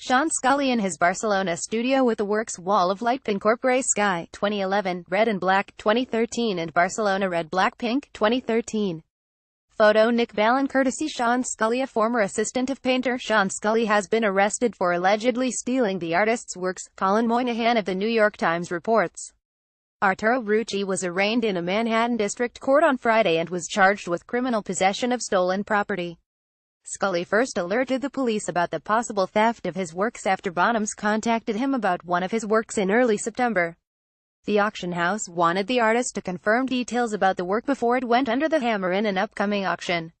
Sean Scully in his Barcelona studio with the works Wall of Light Pink or Grey Sky, 2011, Red and Black, 2013 and Barcelona Red Black Pink, 2013. Photo Nick Ballin courtesy Sean Scully. A former assistant of painter Sean Scully has been arrested for allegedly stealing the artist's works, Colin Moynihan of the New York Times reports. Arturo Rucci was arraigned in a Manhattan district court on Friday and was charged with criminal possession of stolen property. Scully first alerted the police about the possible theft of his works after Bonhams contacted him about one of his works in early September. The auction house wanted the artist to confirm details about the work before it went under the hammer in an upcoming auction.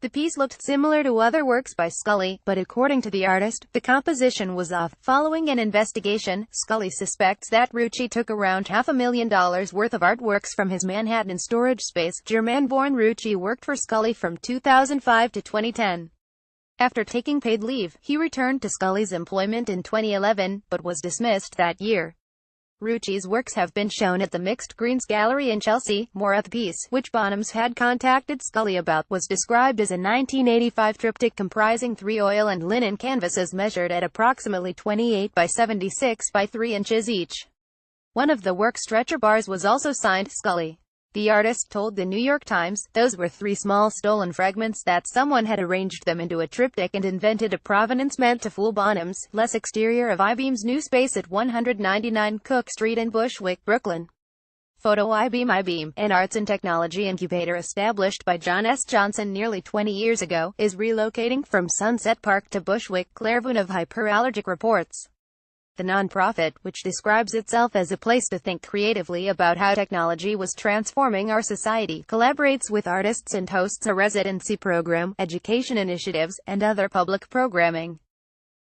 The piece looked similar to other works by Scully, but according to the artist, the composition was off. Following an investigation, Scully suspects that Rucci took around $500,000 worth of artworks from his Manhattan storage space. German-born Rucci worked for Scully from 2005 to 2010. After taking paid leave, he returned to Scully's employment in 2011, but was dismissed that year. Rucci's works have been shown at the Mixed Greens Gallery in Chelsea. More at the piece, which Bonhams had contacted Scully about, was described as a 1985 triptych comprising 3 oil and linen canvases measured at approximately 28 by 76 by 3 inches each. One of the work's stretcher bars was also signed Scully. The artist told the New York Times, "Those were 3 small stolen fragments that someone had arranged them into a triptych and invented a provenance meant to fool Bonhams." Less exterior of I-Beam's new space at 199 Cook Street in Bushwick, Brooklyn. Photo I-Beam, an arts and technology incubator established by John S. Johnson nearly 20 years ago, is relocating from Sunset Park to Bushwick, Clairvaux of Hyperallergic reports. The nonprofit, which describes itself as a place to think creatively about how technology was transforming our society, collaborates with artists and hosts a residency program, education initiatives, and other public programming.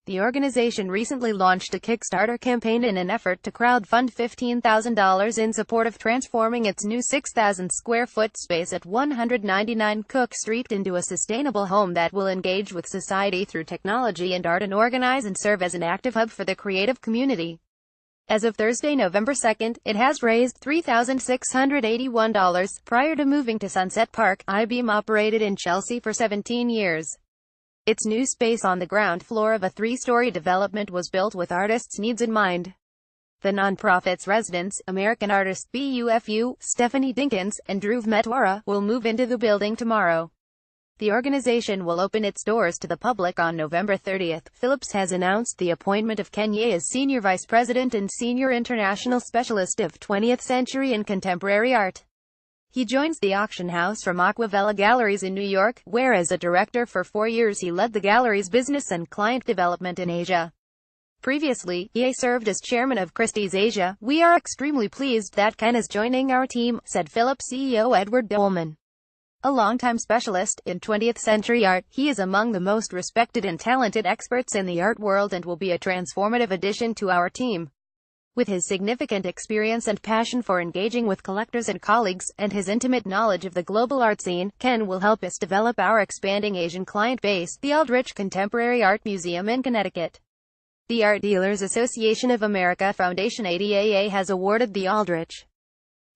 The organization recently launched a Kickstarter campaign in an effort to crowdfund $15,000 in support of transforming its new 6,000-square-foot space at 199 Cook Street into a sustainable home that will engage with society through technology and art and organize and serve as an active hub for the creative community. As of Thursday, November 2nd, it has raised $3,681. Prior to moving to Sunset Park, I-Beam operated in Chelsea for 17 years. Its new space on the ground floor of a 3-story development was built with artists' needs in mind. The nonprofit's residents, American artist BUFU, Stephanie Dinkins, and Dhruv Metwara, will move into the building tomorrow. The organization will open its doors to the public on November 30th. Phillips has announced the appointment of Ken Ye as Senior Vice President and Senior International Specialist of 20th Century and Contemporary Art. He joins the auction house from Aquavella Galleries in New York, where as a director for 4 years he led the gallery's business and client development in Asia. Previously, Ye served as chairman of Christie's Asia. "We are extremely pleased that Ken is joining our team," said Phillips CEO Edward Dolman. A longtime specialist in 20th century art, he is among the most respected and talented experts in the art world and will be a transformative addition to our team. With his significant experience and passion for engaging with collectors and colleagues, and his intimate knowledge of the global art scene, Ken will help us develop our expanding Asian client base. The Aldrich Contemporary Art Museum in Connecticut. The Art Dealers Association of America Foundation ADAA has awarded the Aldrich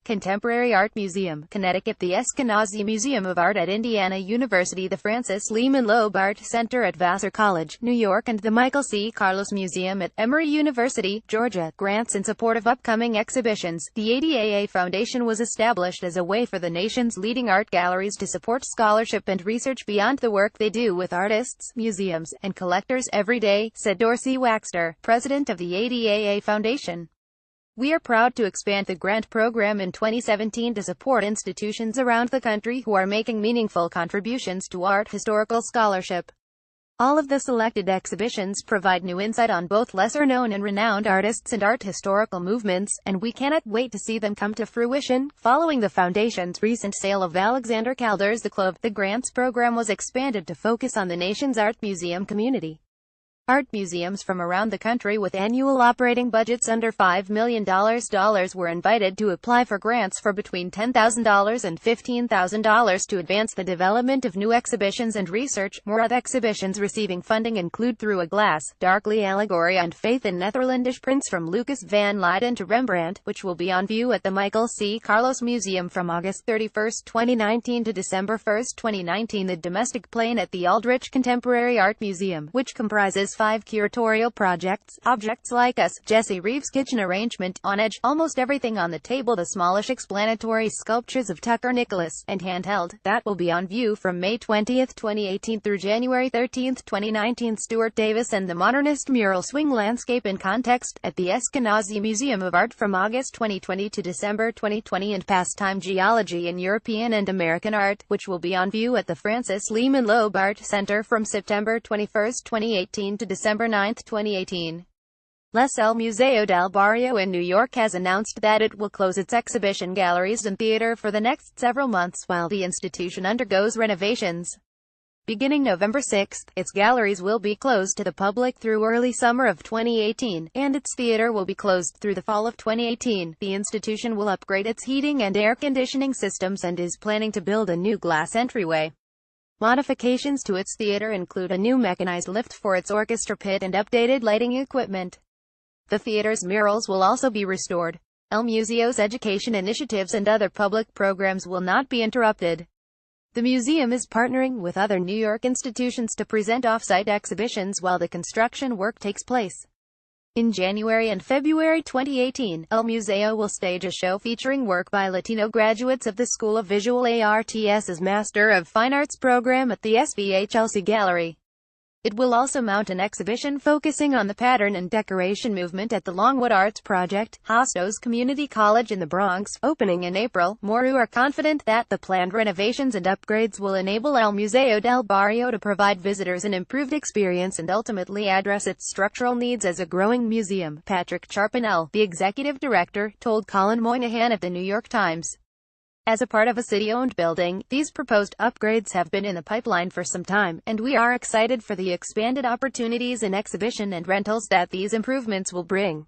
Contemporary Art Museum, Connecticut, the Eskenazi Museum of Art at Indiana University, the Francis Lehman Loeb Art Center at Vassar College, New York, and the Michael C. Carlos Museum at Emory University, Georgia, grants in support of upcoming exhibitions. The ADAA Foundation was established as a way for the nation's leading art galleries to support scholarship and research beyond the work they do with artists, museums, and collectors every day, said Dorsey Waxter, president of the ADAA Foundation. "We are proud to expand the grant program in 2017 to support institutions around the country who are making meaningful contributions to art historical scholarship. All of the selected exhibitions provide new insight on both lesser-known and renowned artists and art historical movements, and we cannot wait to see them come to fruition." Following the Foundation's recent sale of Alexander Calder's The Clove, the grants program was expanded to focus on the nation's art museum community. Art museums from around the country with annual operating budgets under $5 million were invited to apply for grants for between $10,000 and $15,000 to advance the development of new exhibitions and research. More of exhibitions receiving funding include Through a Glass, Darkly Allegory and Faith in Netherlandish prints from Lucas van Leyden to Rembrandt, which will be on view at the Michael C. Carlos Museum from August 31, 2019 to December 1, 2019. The domestic plane at the Aldrich Contemporary Art Museum, which comprises 5 curatorial projects: Objects Like Us, Jesse Reeves' kitchen arrangement, On Edge, Almost Everything on the Table, the smallish explanatory sculptures of Tucker Nicholas, and Handheld, that will be on view from May 20, 2018 through January 13, 2019. Stuart Davis and the Modernist Mural Swing Landscape in Context, at the Eskenazi Museum of Art from August 2020 to December 2020, and Pastime Geology in European and American Art, which will be on view at the Francis Lehman Loeb Art Center from September 21, 2018 to December 9, 2018. El Museo del Barrio in New York has announced that it will close its exhibition galleries and theater for the next several months while the institution undergoes renovations. Beginning November 6, its galleries will be closed to the public through early summer of 2018, and its theater will be closed through the fall of 2018. The institution will upgrade its heating and air conditioning systems and is planning to build a new glass entryway. Modifications to its theater include a new mechanized lift for its orchestra pit and updated lighting equipment. The theater's murals will also be restored. El Museo's education initiatives and other public programs will not be interrupted. The museum is partnering with other New York institutions to present off-site exhibitions while the construction work takes place. In January and February 2018, El Museo will stage a show featuring work by Latino graduates of the School of Visual Arts' Master of Fine Arts program at the SVA Chelsea Gallery. It will also mount an exhibition focusing on the pattern and decoration movement at the Longwood Arts Project, Hostos Community College in the Bronx, opening in April. Moru are confident that the planned renovations and upgrades will enable El Museo del Barrio to provide visitors an improved experience and ultimately address its structural needs as a growing museum. Patrick Charpinell, the executive director, told Colin Moynihan of the New York Times. As a part of a city-owned building, these proposed upgrades have been in the pipeline for some time, and we are excited for the expanded opportunities in exhibition and rentals that these improvements will bring.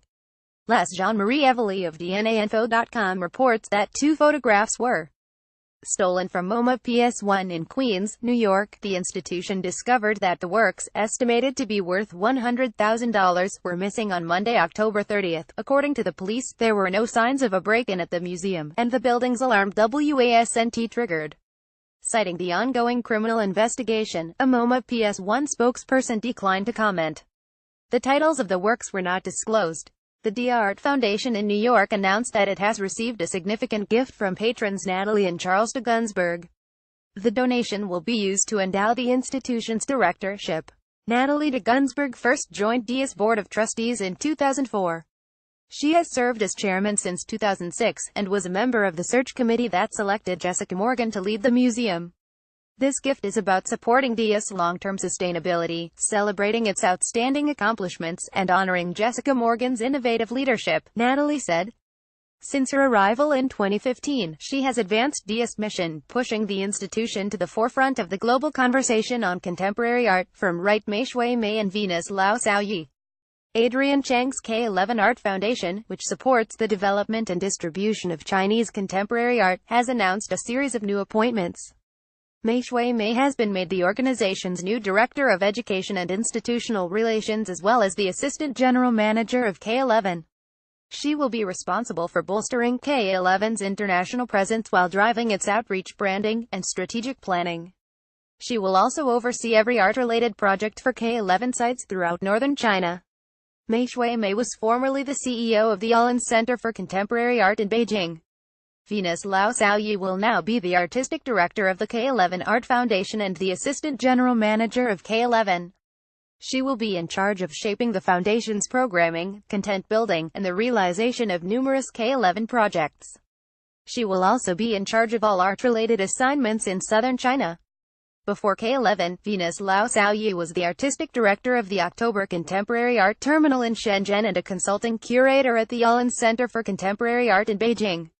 Les Jean-Marie Evely of DNAinfo.com reports that 2 photographs were stolen from MoMA PS1 in Queens, New York. The institution discovered that the works, estimated to be worth $100,000, were missing on Monday, October 30. According to the police, there were no signs of a break-in at the museum, and the building's alarm wasn't triggered. Citing the ongoing criminal investigation, a MoMA PS1 spokesperson declined to comment. The titles of the works were not disclosed. The d'Art Foundation in New York announced that it has received a significant gift from patrons Natalie and Charles de Gunsberg. The donation will be used to endow the institution's directorship. Natalie de Gunsberg first joined DIA's Board of Trustees in 2004. She has served as chairman since 2006, and was a member of the search committee that selected Jessica Morgan to lead the museum. This gift is about supporting DIA's long-term sustainability, celebrating its outstanding accomplishments, and honoring Jessica Morgan's innovative leadership, Natalie said. Since her arrival in 2015, she has advanced DIA's mission, pushing the institution to the forefront of the global conversation on contemporary art, from Right Mei Shui Mei and Venus Lao Xiaoyi. Adrian Chang's K11 Art Foundation, which supports the development and distribution of Chinese contemporary art, has announced a series of new appointments. Mei Shui Mei has been made the organization's new Director of Education and Institutional Relations as well as the Assistant General Manager of K11. She will be responsible for bolstering K11's international presence while driving its outreach, branding, and strategic planning. She will also oversee every art-related project for K11 sites throughout northern China. Mei Shui Mei was formerly the CEO of the Allen Center for Contemporary Art in Beijing. Venus Lao Xiaoyi will now be the Artistic Director of the K11 Art Foundation and the Assistant General Manager of K11. She will be in charge of shaping the Foundation's programming, content building, and the realization of numerous K11 projects. She will also be in charge of all art-related assignments in southern China. Before K11, Venus Lao Xiaoyi was the Artistic Director of the October Contemporary Art Terminal in Shenzhen and a consulting curator at the Allen Center for Contemporary Art in Beijing.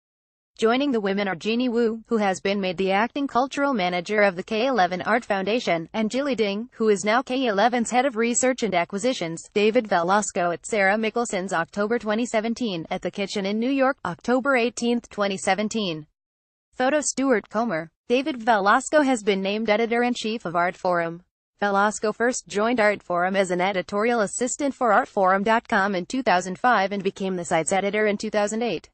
Joining the women are Jeannie Wu, who has been made the acting cultural manager of the K11 Art Foundation, and Jilly Ding, who is now K11's head of research and acquisitions. David Velasco at Sarah Mickelson's October 2017, at the Kitchen in New York, October 18, 2017. Photo Stuart Comer. David Velasco has been named editor-in-chief of Artforum. Velasco first joined Artforum as an editorial assistant for Artforum.com in 2005 and became the site's editor in 2008.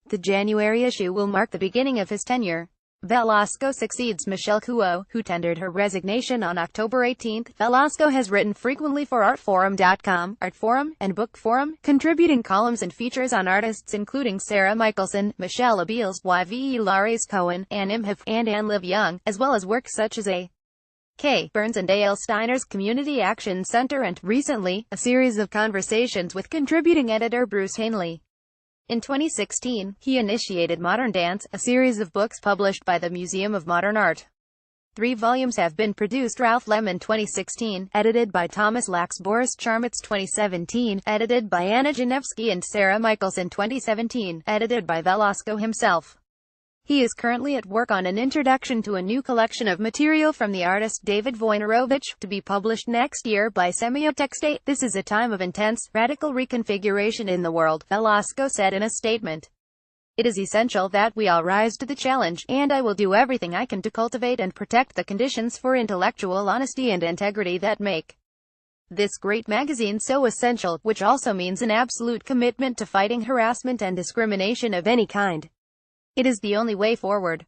The January issue will mark the beginning of his tenure. Velasco succeeds Michelle Kuo, who tendered her resignation on October 18. Velasco has written frequently for Artforum.com, Artforum, and Book Forum, contributing columns and features on artists including Sarah Michelson, Michelle Abeles, Yve Lares Cohen, Anne Imhoff, and Anne Liv Young, as well as works such as A. K. Burns and A.L. Steiner's Community Action Center and, recently, a series of conversations with contributing editor Bruce Hanley. In 2016, he initiated Modern Dance, a series of books published by the Museum of Modern Art. 3 volumes have been produced: Ralph Lemon 2016, edited by Thomas Lax; Boris Charmitz 2017, edited by Anna Janevsky; and Sarah Michelson 2017, edited by Velasco himself. He is currently at work on an introduction to a new collection of material from the artist David Wojnarowicz, to be published next year by Semiotextate. This is a time of intense, radical reconfiguration in the world, Velasco said in a statement. It is essential that we all rise to the challenge, and I will do everything I can to cultivate and protect the conditions for intellectual honesty and integrity that make this great magazine so essential, which also means an absolute commitment to fighting harassment and discrimination of any kind. It is the only way forward.